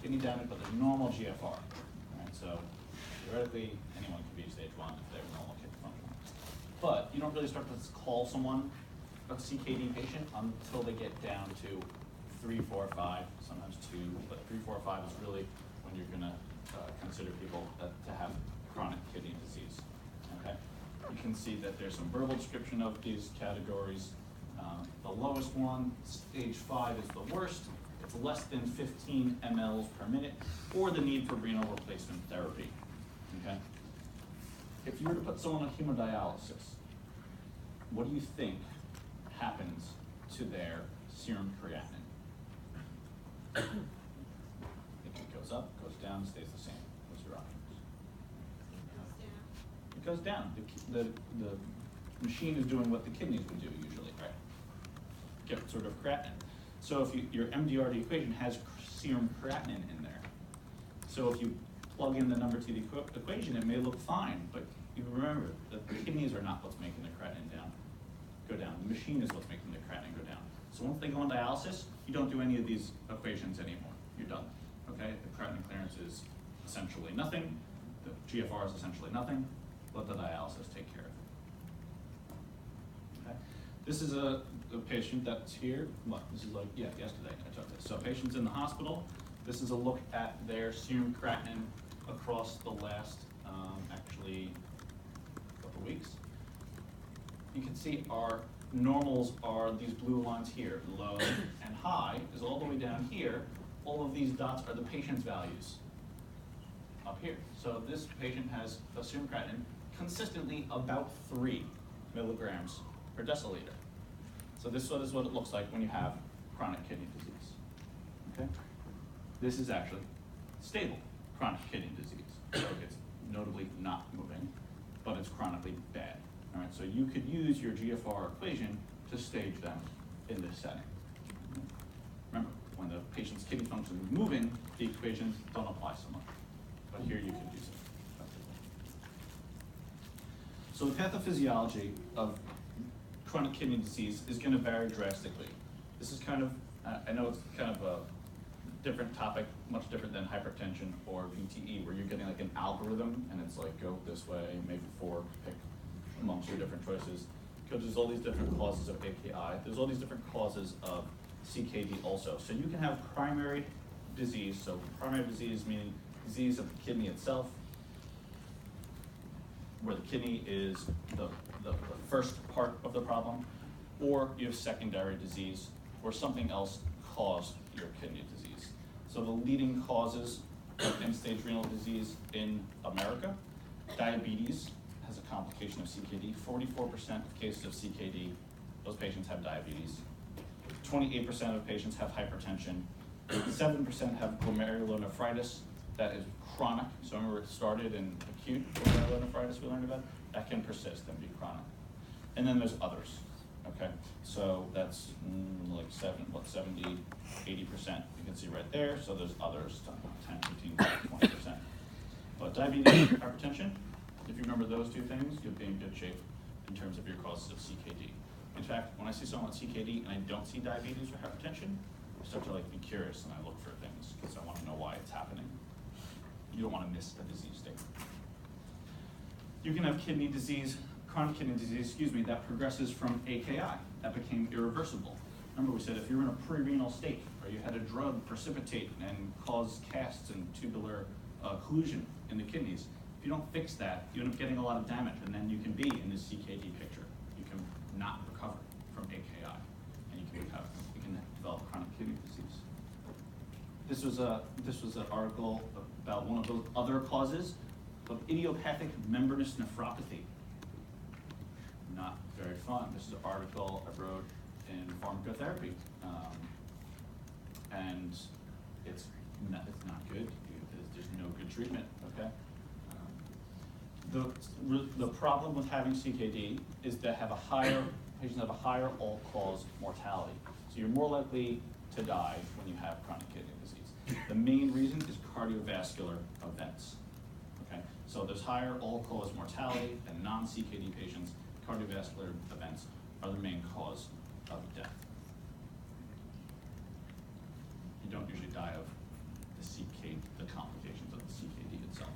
kidney damage, but there's normal GFR. Right? So theoretically, anyone can be stage 1 if they have normal kidney function. But you don't really start to call someone a CKD patient until they get down to 3, 4, 5, sometimes 2, but 3, 4, 5 is really when you're going to consider people to have chronic kidney disease. Okay, you can see that there's some verbal description of these categories. The lowest one, stage 5, is the worst. It's less than 15 mLs per minute, or the need for renal replacement therapy. Okay, if you were to put someone on hemodialysis, what do you think happens to their serum creatinine? I think it goes up, goes down, stays the same. What's your options? It goes down. The machine is doing what the kidneys would do usually, right? Get sort of creatinine. So if your MDRD equation has serum creatinine in there, so if you plug in the number to the equation, it may look fine, but you remember that the kidneys are not what's making the creatinine go down. The machine is what's making the creatinine go down. So once they go on dialysis, you don't do any of these equations anymore. You're done. Okay? The creatinine clearance is essentially nothing. The GFR is essentially nothing. Let the dialysis take care of it. Okay? This is a patient that's here. What? This is like, yeah, yesterday I took this. So patients in the hospital. This is a look at their serum creatinine across the last, actually, couple weeks. You can see our normals are these blue lines here. Low and high is all the way down here. All of these dots are the patient's values up here. So this patient has a serum creatinine consistently about 3 milligrams per deciliter. So this is what it looks like when you have chronic kidney disease. Okay? This is actually stable chronic kidney disease. So it's notably not moving, but it's chronically bad. All right, so you could use your GFR equation to stage them in this setting. Remember, when the patient's kidney function is moving, the equations don't apply so much. But here you can use it. So the pathophysiology of chronic kidney disease is going to vary drastically. This is kind of, I know it's kind of a different topic, much different than hypertension or VTE, where you're getting like an algorithm, and it's like, go this way, maybe 4, pick amongst your different choices, because there's all these different causes of AKI. There's all these different causes of CKD also. So you can have primary disease, so primary disease meaning disease of the kidney itself, where the kidney is the first part of the problem, or you have secondary disease, where something else caused your kidney disease. So the leading causes of end-stage renal disease in America, diabetes has a complication of CKD. 44% of cases of CKD, those patients have diabetes. 28% of patients have hypertension. 7% have glomerulonephritis. That is chronic. So remember, it started in acute glomerulonephritis we learned about. That can persist and be chronic. And then there's others. Okay, so that's like 70, 80%. You can see right there. So there's others, 10, 15, 20%. But diabetes, hypertension, if you remember those two things, you'll be in good shape in terms of your causes of CKD. In fact, when I see someone with CKD and I don't see diabetes or hypertension, I start to be curious and I look for things because I want to know why it's happening. You don't want to miss the disease state. You can have kidney disease, chronic kidney disease, that progresses from AKI, that became irreversible. Remember we said if you're in a pre-renal state, or you had a drug precipitate and cause casts and tubular occlusion in the kidneys, if you don't fix that, you end up getting a lot of damage, and then you can be in this CKD picture. You can not recover from AKI, and you can develop chronic kidney disease. This was an article about one of those other causes of idiopathic membranous nephropathy. Not very fun. This is an article I wrote in pharmacotherapy, and it's not good. There's no good treatment. Okay. The problem with having CKD is that patients have a higher all-cause mortality. So you're more likely to die when you have chronic kidney disease. The main reason is cardiovascular events. Okay, so there's higher all-cause mortality than non-CKD patients. Cardiovascular events are the main cause of death. You don't usually die of the CKD complications of the CKD itself.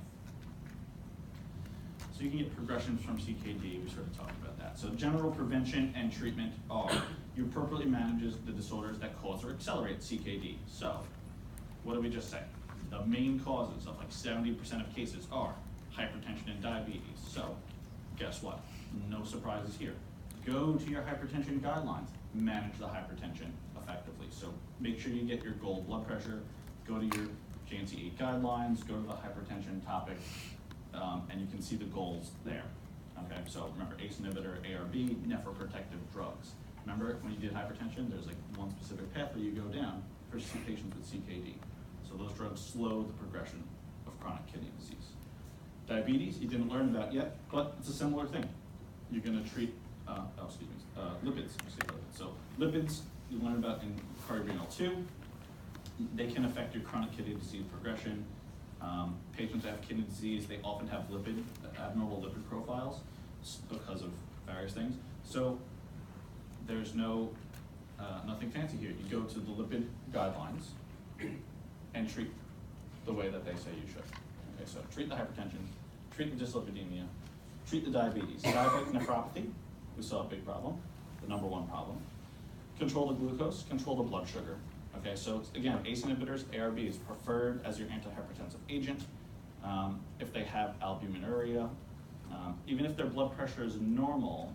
So you can get progression from CKD, we sort of talked about that. So general prevention and treatment are, you appropriately manage the disorders that cause or accelerate CKD. So, what did we just say? The main causes of like 70% of cases are hypertension and diabetes. So, guess what? No surprises here. Go to your hypertension guidelines, manage the hypertension effectively. So make sure you get your goal blood pressure, go to your JNC 8 guidelines, go to the hypertension topic, and you can see the goals there. Okay, so remember ACE inhibitor, ARB, nephroprotective drugs. Remember when you did hypertension, there's like one specific pathway you go down for patients with CKD. So those drugs slow the progression of chronic kidney disease. Diabetes, you didn't learn about yet, but it's a similar thing. You're gonna treat, lipids, So lipids, you learn about in cardiorenal 2. They can affect your chronic kidney disease progression. Patients that have kidney disease, they often have abnormal lipid profiles because of various things. So there's nothing fancy here. You go to the lipid guidelines and treat the way that they say you should. Okay, so treat the hypertension, treat the dyslipidemia, treat the diabetes. Diabetic nephropathy, we saw a big problem, the number one problem. Control the glucose, control the blood sugar. Okay, so again, ACE inhibitors, ARB is preferred as your antihypertensive agent. If they have albuminuria, even if their blood pressure is normal,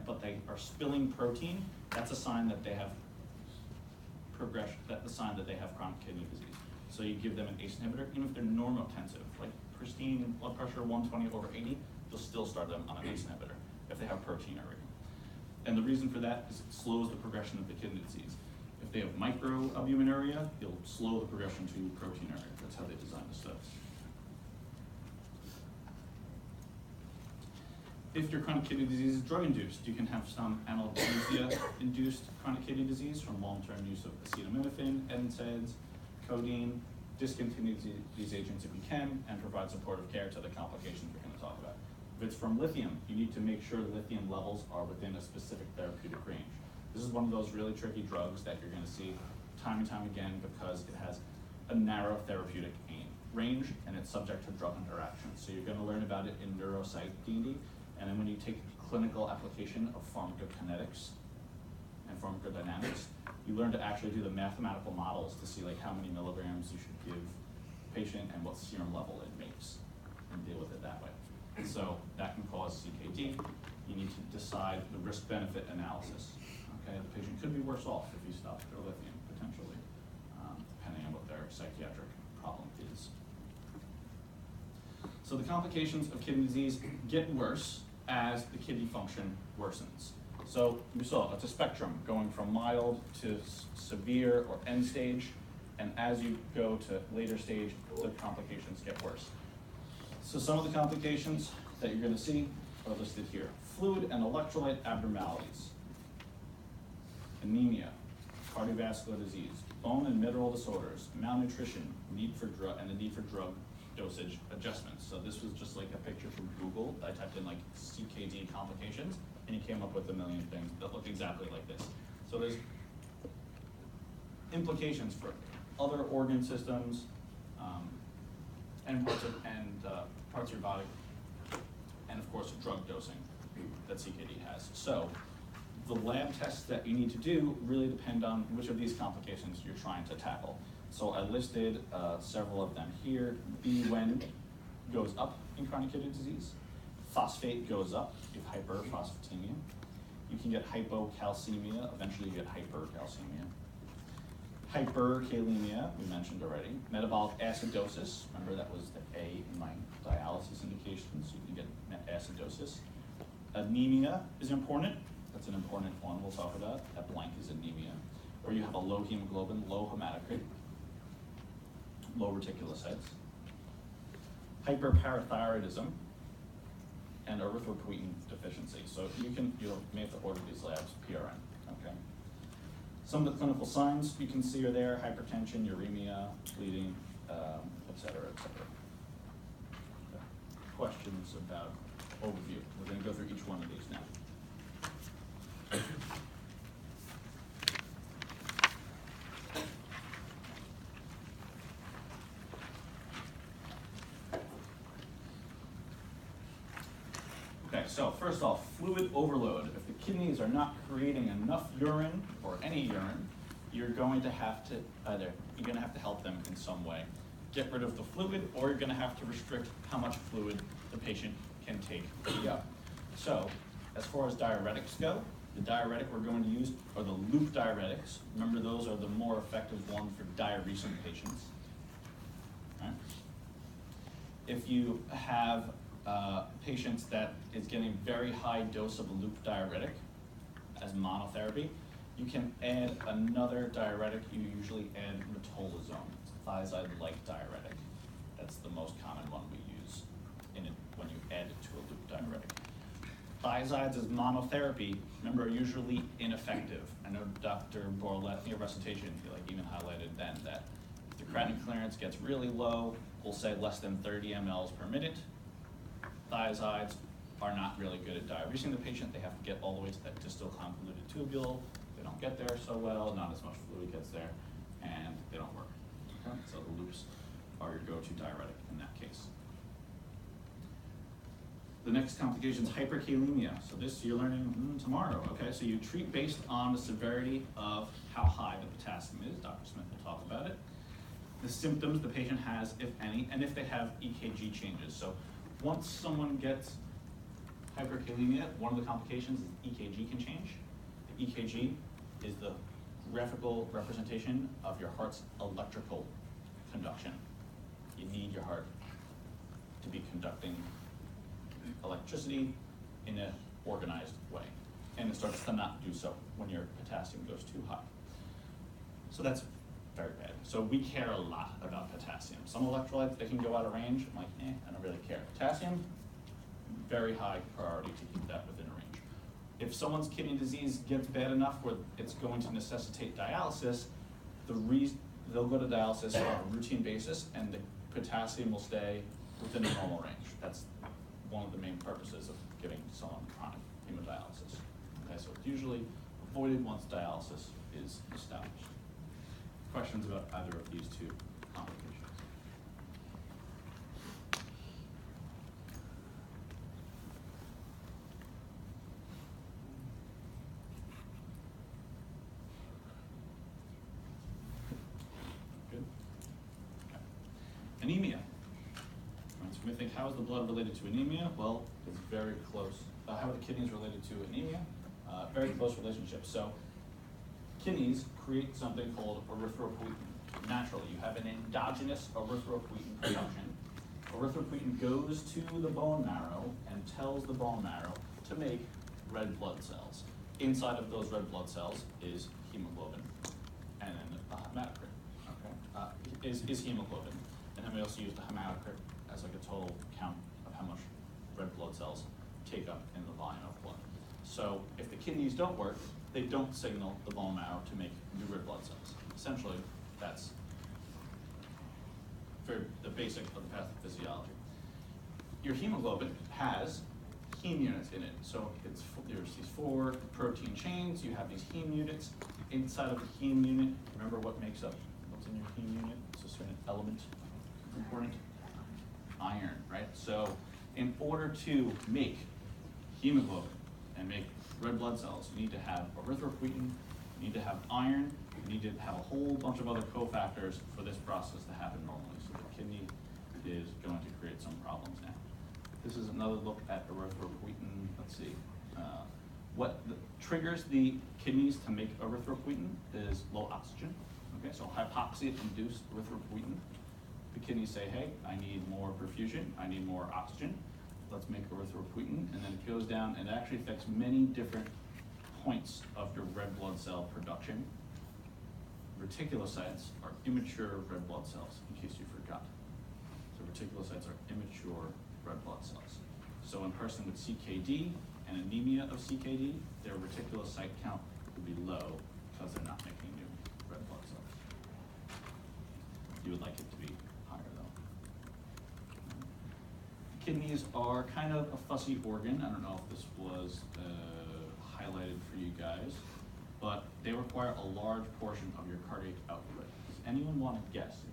but they are spilling protein, that's a sign that they have progression, that's a sign that they have chronic kidney disease. So you give them an ACE inhibitor, even if they're normotensive, like pristine blood pressure 120/80, you'll still start them on an ACE inhibitor if they have proteinuria. And the reason for that is it slows the progression of the kidney disease. If they have microalbuminuria, you'll slow the progression to proteinuria. That's how they design the studies. If your chronic kidney disease is drug-induced, you can have some analgesia-induced chronic kidney disease from long-term use of acetaminophen, NSAIDs, codeine. Discontinue these agents if you can, and provide supportive care to the complications we're going to talk about. If it's from lithium, you need to make sure lithium levels are within a specific therapeutic range. This is one of those really tricky drugs that you're going to see time and time again because it has a narrow therapeutic range and it's subject to drug interactions. So you're going to learn about it in neuropsych D&D, and then when you take clinical application of pharmacokinetics and pharmacodynamics, you learn to actually do the mathematical models to see like how many milligrams you should give the patient and what serum level it makes and deal with it that way. And so that can cause CKD. You need to decide the risk-benefit analysis. Okay, the patient could be worse off if you stop their lithium, potentially, depending on what their psychiatric problem is. So the complications of kidney disease get worse as the kidney function worsens. So we saw it's a spectrum going from mild to severe or end stage, and as you go to later stage, the complications get worse. So some of the complications that you're going to see are listed here. Fluid and electrolyte abnormalities, anemia, cardiovascular disease, bone and mineral disorders, malnutrition, the need for drug dosage adjustments. So this was just like a picture from Google. I typed in like CKD complications, and you came up with a million things that look exactly like this. So there's implications for other organ systems and parts of your body, and of course drug dosing that CKD has. So the lab tests that you need to do really depend on which of these complications you're trying to tackle. So I listed several of them here. BUN goes up in chronic kidney disease. Phosphate goes up, you have hyperphosphatemia. You can get hypocalcemia, eventually you get hypercalcemia. Hyperkalemia, we mentioned already. Metabolic acidosis, remember that was the A in my dialysis indication, so you can get acidosis. Anemia is important, that's an important one we'll talk about. That blank is anemia. Or you have a low hemoglobin, low hematocrit, low reticulocytes. Hyperparathyroidism, and erythropoietin deficiency. So you may have to order these labs, PRN, okay? Some of the clinical signs you can see are there: hypertension, uremia, bleeding, et cetera, et cetera. Okay. Questions about overview? We're going to go through each one of these now. so first off, fluid overload. If the kidneys are not creating enough urine, or any urine, you're going to have to help them in some way. Get rid of the fluid, or you're gonna have to restrict how much fluid the patient can take per go. So, as far as diuretics go, the diuretic we're going to use are the loop diuretics. Remember, those are the more effective one for diuresing patients. Right? If you have patients that is getting very high dose of a loop diuretic as monotherapy, you can add another diuretic. You usually add metolazone. It's a thiazide-like diuretic. That's the most common one we use in it when you add it to a loop diuretic. Thiazides as monotherapy, remember, are usually ineffective. I know Dr. Borlett in your recitation, even highlighted then that if the creatinine clearance gets really low, we'll say less than 30 mLs per minute, thiazides are not really good at diuresing the patient. They have to get all the way to that distal convoluted tubule. They don't get there so well, not as much fluid gets there, and they don't work. Okay? So the loops are your go-to diuretic in that case. The next complication is hyperkalemia. So this you're learning tomorrow, okay? So you treat based on the severity of how high the potassium is. Dr. Smith will talk about it. The symptoms the patient has, if any, and if they have EKG changes. So once someone gets hyperkalemia, one of the complications is EKG can change. The EKG is the graphical representation of your heart's electrical conduction. You need your heart to be conducting electricity in an organized way. And it starts to not do so when your potassium goes too high. So that's very bad. So we care a lot about potassium. Some electrolytes, they can go out of range. I'm like, I don't really care. Potassium, very high priority to keep that within range. If someone's kidney disease gets bad enough where it's going to necessitate dialysis, they'll go to dialysis on a routine basis, and the potassium will stay within a normal range. That's one of the main purposes of giving someone chronic hemodialysis. Okay, so it's usually avoided once dialysis is established. Questions about either of these two complications? Good. Okay. Anemia. So we think, how is the blood related to anemia? Well, it's very close. How are the kidneys related to anemia? Very close relationship. So kidneys create something called erythropoietin. Naturally, you have an endogenous erythropoietin production. Erythropoietin goes to the bone marrow and tells the bone marrow to make red blood cells. Inside of those red blood cells is hemoglobin, and then a hematocrit. Okay, is hemoglobin, and then we also use the hematocrit as like a total count of how much red blood cells take up in the volume of blood. So if the kidneys don't work, they don't signal the bone marrow to make new red blood cells. Essentially, that's the basic of the pathophysiology. Your hemoglobin has heme units in it. So there's these 4 protein chains. You have these heme units. Inside of the heme unit, remember what's in your heme unit? It's a certain element, important. Iron, right? So in order to make hemoglobin and make red blood cells, you need to have erythropoietin, you need to have iron, you need to have a whole bunch of other cofactors for this process to happen normally. So the kidney is going to create some problems now. This is another look at erythropoietin. Let's see. What triggers the kidneys to make erythropoietin is low oxygen. Okay, so hypoxia-induced erythropoietin. The kidneys say, hey, I need more perfusion, I need more oxygen. Let's make erythropoietin, and then it goes down and it actually affects many different points of your red blood cell production. Reticulocytes are immature red blood cells, in case you forgot. So reticulocytes are immature red blood cells. So in a person with CKD and anemia of CKD, their reticulocyte count will be low because they're not making new red blood cells. You would like it to be higher though. Kidneys are kind of a fussy organ. I don't know if this was highlighted for you guys, but they require a large portion of your cardiac output. Does anyone want to guess